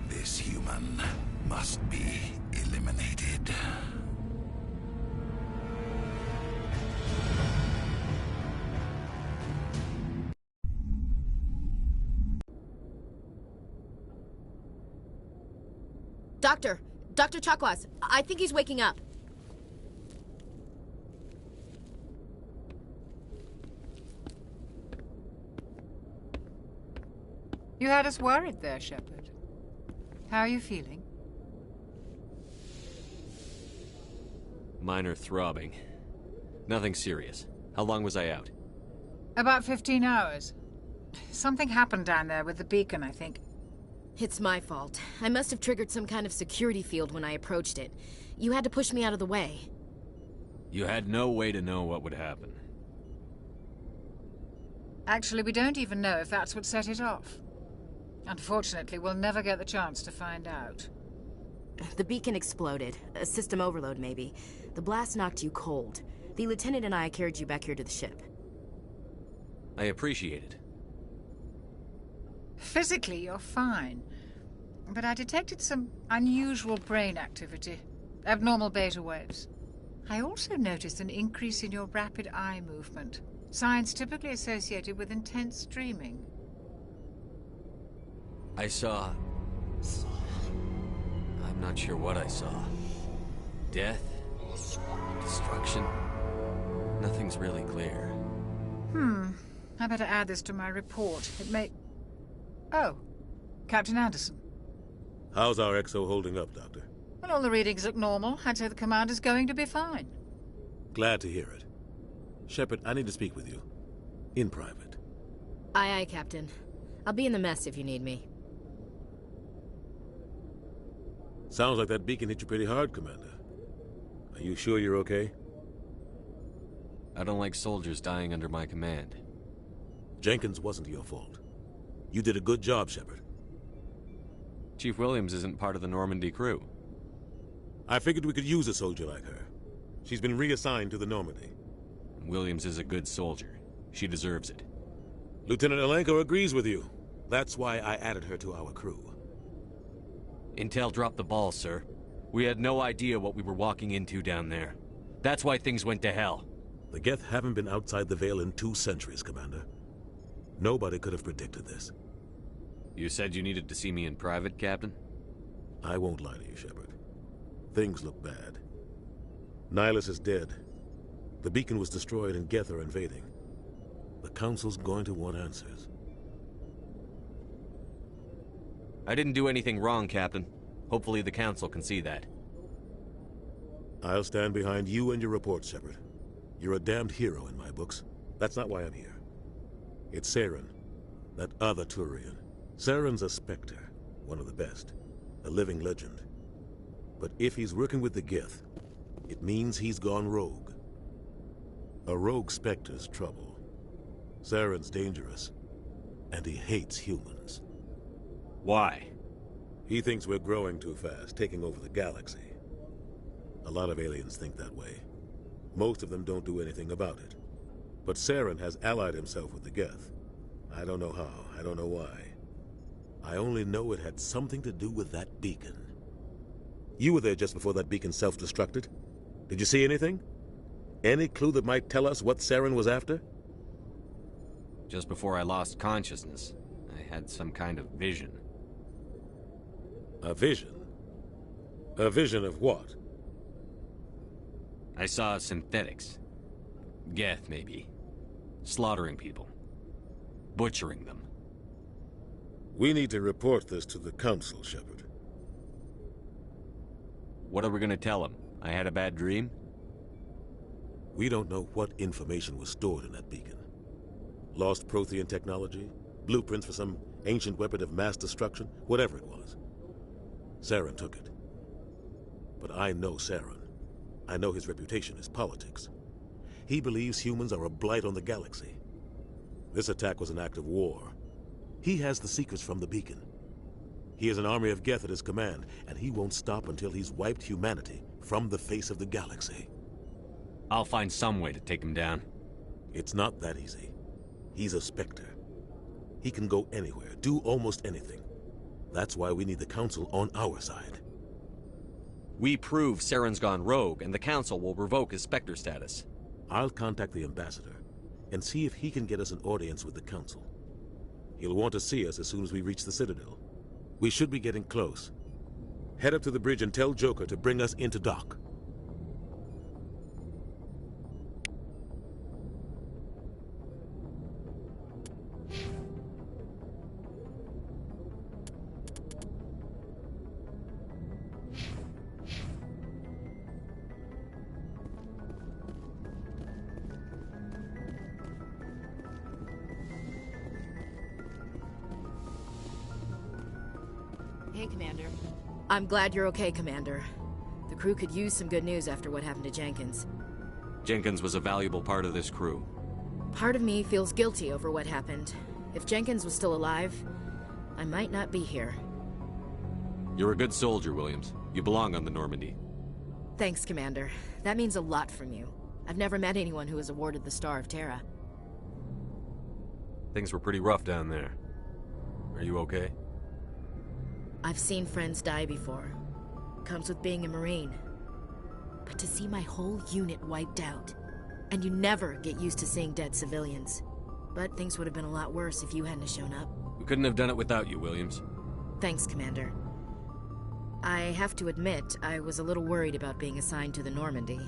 This human must be eliminated. Dr. Chakwas, I think he's waking up. You had us worried there, Shepard. How are you feeling? Minor throbbing. Nothing serious. How long was I out? About 15 hours. Something happened down there with the beacon, I think. It's my fault. I must have triggered some kind of security field when I approached it. You had to push me out of the way. You had no way to know what would happen. Actually, we don't even know if that's what set it off. Unfortunately, we'll never get the chance to find out. The beacon exploded. A system overload, maybe. The blast knocked you cold. The lieutenant and I carried you back here to the ship. I appreciate it. Physically, you're fine. But I detected some unusual brain activity. Abnormal beta waves. I also noticed an increase in your rapid eye movement. Signs typically associated with intense dreaming. I saw... I'm not sure what I saw. Death? Destruction? Nothing's really clear. I better add this to my report. It may... Oh, Captain Anderson. How's our XO holding up, Doctor? Well, all the readings look normal. I'd say the commander's going to be fine. Glad to hear it. Shepard, I need to speak with you. In private. Aye, Captain. I'll be in the mess if you need me. Sounds like that beacon hit you pretty hard, Commander. Are you sure you're okay? I don't like soldiers dying under my command. Jenkins wasn't your fault. You did a good job, Shepard. Chief Williams isn't part of the Normandy crew. I figured we could use a soldier like her. She's been reassigned to the Normandy. Williams is a good soldier. She deserves it. Lieutenant Alenko agrees with you. That's why I added her to our crew. Intel dropped the ball, sir. We had no idea what we were walking into down there. That's why things went to hell. The Geth haven't been outside the Veil in 2 centuries, Commander. Nobody could have predicted this. You said you needed to see me in private, Captain? I won't lie to you, Shepard. Things look bad. Nihilus is dead. The beacon was destroyed and Geth are invading. The Council's going to want answers. I didn't do anything wrong, Captain. Hopefully the Council can see that. I'll stand behind you and your report, Shepard. You're a damned hero in my books. That's not why I'm here. It's Saren, that other Turian. Saren's a Spectre, one of the best. A living legend. But if he's working with the Geth, it means he's gone rogue. A rogue Spectre's trouble. Saren's dangerous, and he hates humans. Why? He thinks we're growing too fast, taking over the galaxy. A lot of aliens think that way. Most of them don't do anything about it. But Saren has allied himself with the Geth. I don't know how, I don't know why. I only know it had something to do with that beacon. You were there just before that beacon self-destructed. Did you see anything? Any clue that might tell us what Saren was after? Just before I lost consciousness, I had some kind of vision. A vision? A vision of what? I saw synthetics. Geth, maybe. Slaughtering people. Butchering them. We need to report this to the Council, Shepard. What are we gonna tell him? I had a bad dream? We don't know what information was stored in that beacon. Lost Prothean technology? Blueprints for some ancient weapon of mass destruction? Whatever it was. Saren took it. But I know Saren. I know his reputation is politics. He believes humans are a blight on the galaxy. This attack was an act of war. He has the secrets from the beacon. He has an army of Geth at his command, and he won't stop until he's wiped humanity from the face of the galaxy. I'll find some way to take him down. It's not that easy. He's a Spectre. He can go anywhere, do almost anything. That's why we need the Council on our side. We prove Saren's gone rogue, and the Council will revoke his Spectre status. I'll contact the Ambassador and see if he can get us an audience with the Council. He'll want to see us as soon as we reach the Citadel. We should be getting close. Head up to the bridge and tell Joker to bring us into dock. Hey, Commander. I'm glad you're okay, Commander. The crew could use some good news after what happened to Jenkins. Jenkins was a valuable part of this crew. Part of me feels guilty over what happened. If Jenkins was still alive, I might not be here. You're a good soldier, Williams. You belong on the Normandy. Thanks, Commander. That means a lot from you. I've never met anyone who was awarded the Star of Terra. Things were pretty rough down there. Are you okay? I've seen friends die before. Comes with being a Marine. But to see my whole unit wiped out, and you never get used to seeing dead civilians. But things would have been a lot worse if you hadn't shown up. We couldn't have done it without you, Williams. Thanks, Commander. I have to admit, I was a little worried about being assigned to the Normandy.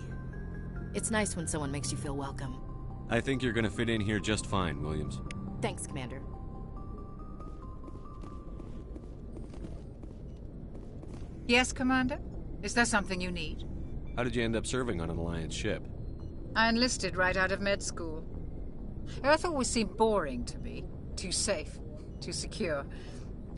It's nice when someone makes you feel welcome. I think you're gonna fit in here just fine, Williams. Thanks, Commander. Yes, Commander? Is there something you need? How did you end up serving on an Alliance ship? I enlisted right out of med school. Earth always seemed boring to me. Too safe, too secure.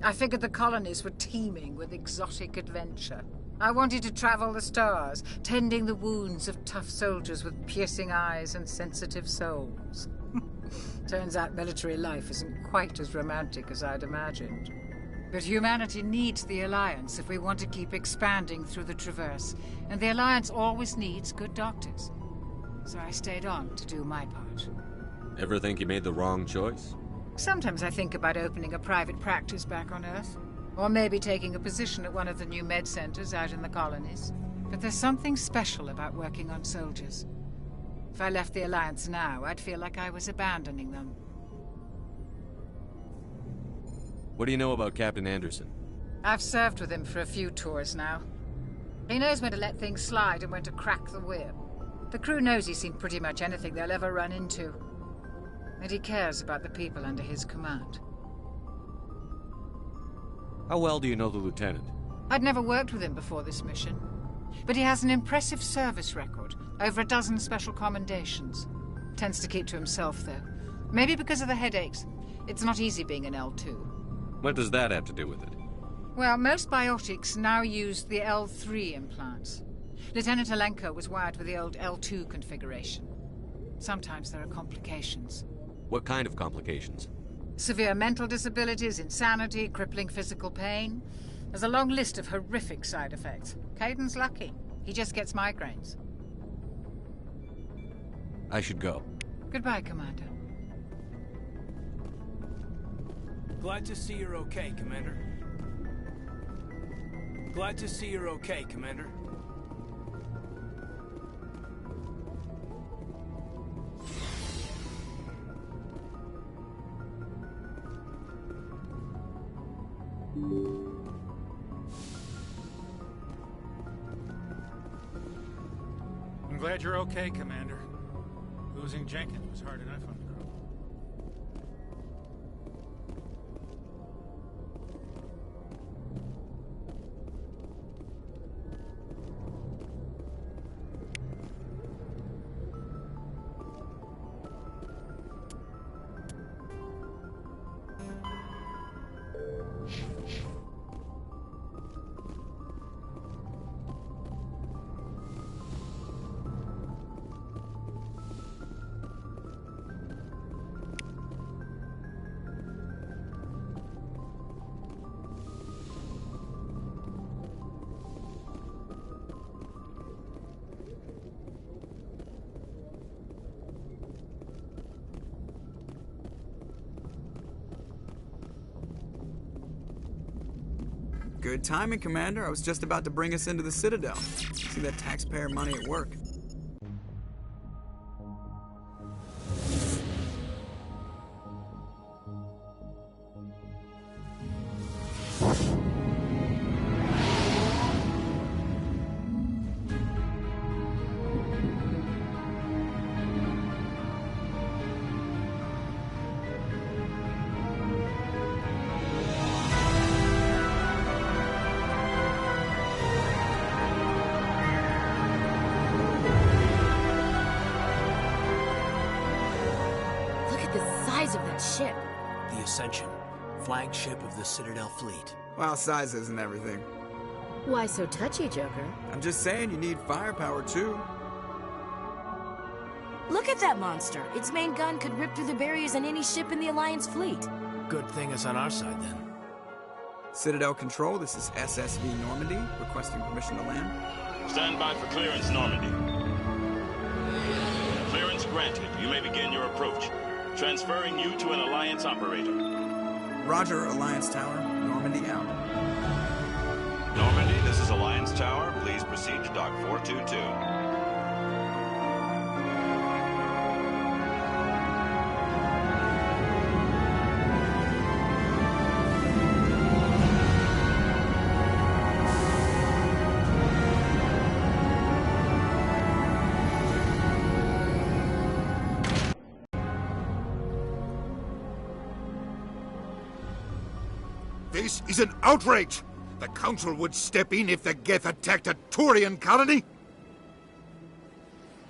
I figured the colonies were teeming with exotic adventure. I wanted to travel the stars, tending the wounds of tough soldiers with piercing eyes and sensitive souls. Turns out military life isn't quite as romantic as I'd imagined. But humanity needs the Alliance if we want to keep expanding through the Traverse, and the Alliance always needs good doctors. So I stayed on to do my part. Ever think you made the wrong choice? Sometimes I think about opening a private practice back on Earth, or maybe taking a position at one of the new med centers out in the colonies. But there's something special about working on soldiers. If I left the Alliance now, I'd feel like I was abandoning them. What do you know about Captain Anderson? I've served with him for a few tours now. He knows when to let things slide and when to crack the whip. The crew knows he's seen pretty much anything they'll ever run into. And he cares about the people under his command. How well do you know the Lieutenant? I'd never worked with him before this mission. But he has an impressive service record, over a dozen special commendations. Tends to keep to himself, though. Maybe because of the headaches. It's not easy being an L2. What does that have to do with it? Well, most biotics now use the L3 implants. Lieutenant Alenko was wired with the old L2 configuration. Sometimes there are complications. What kind of complications? Severe mental disabilities, insanity, crippling physical pain. There's a long list of horrific side effects. Caden's lucky. He just gets migraines. I should go. Goodbye, Commander. Glad to see you're okay, Commander. Glad to see you're okay, Commander. I'm glad you're okay, Commander. Losing Jenkins was hard enough on the crew. Good timing, Commander. I was just about to bring us into the Citadel. See that taxpayer money at work. Ship. The Ascension, flagship of the Citadel fleet. Well, size isn't everything. Why so touchy, Joker? I'm just saying you need firepower, too. Look at that monster. Its main gun could rip through the barriers in any ship in the Alliance fleet. Good thing it's on our side, then. Citadel Control, this is SSV Normandy, requesting permission to land. Stand by for clearance, Normandy. Clearance granted. You may begin your approach. Transferring you to an Alliance operator. Roger, Alliance Tower. Normandy out. Normandy, this is Alliance Tower. Please proceed to Dock 422. This is an outrage! The Council would step in if the Geth attacked a Turian colony?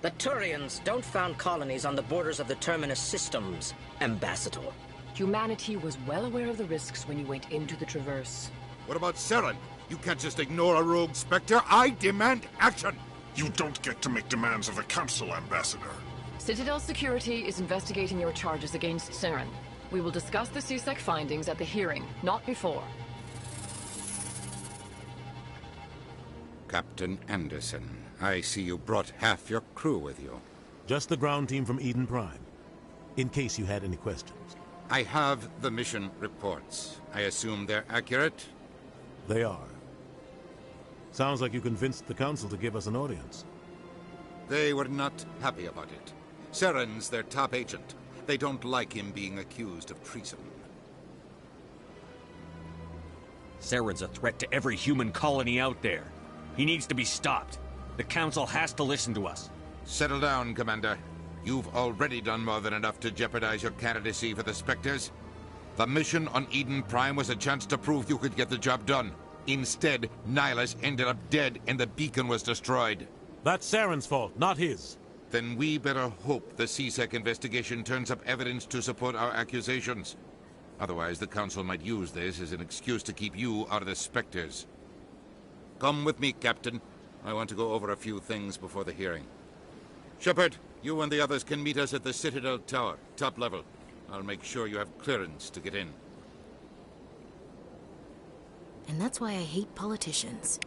The Turians don't found colonies on the borders of the Terminus systems, Ambassador. Humanity was well aware of the risks when you went into the Traverse. What about Saren? You can't just ignore a rogue Spectre. I demand action! You don't get to make demands of the Council, Ambassador. Citadel Security is investigating your charges against Saren. We will discuss the CSEC findings at the hearing, not before. Captain Anderson, I see you brought half your crew with you. Just the ground team from Eden Prime, in case you had any questions. I have the mission reports. I assume they're accurate? They are. Sounds like you convinced the Council to give us an audience. They were not happy about it. Saren's their top agent. They don't like him being accused of treason. Saren's a threat to every human colony out there. He needs to be stopped. The Council has to listen to us. Settle down, Commander. You've already done more than enough to jeopardize your candidacy for the Spectres. The mission on Eden Prime was a chance to prove you could get the job done. Instead, Nihilus ended up dead and the beacon was destroyed. That's Saren's fault, not his. Then we better hope the CSEC investigation turns up evidence to support our accusations. Otherwise, the Council might use this as an excuse to keep you out of the Spectres. Come with me, Captain. I want to go over a few things before the hearing. Shepard, you and the others can meet us at the Citadel Tower, top level. I'll make sure you have clearance to get in. And that's why I hate politicians.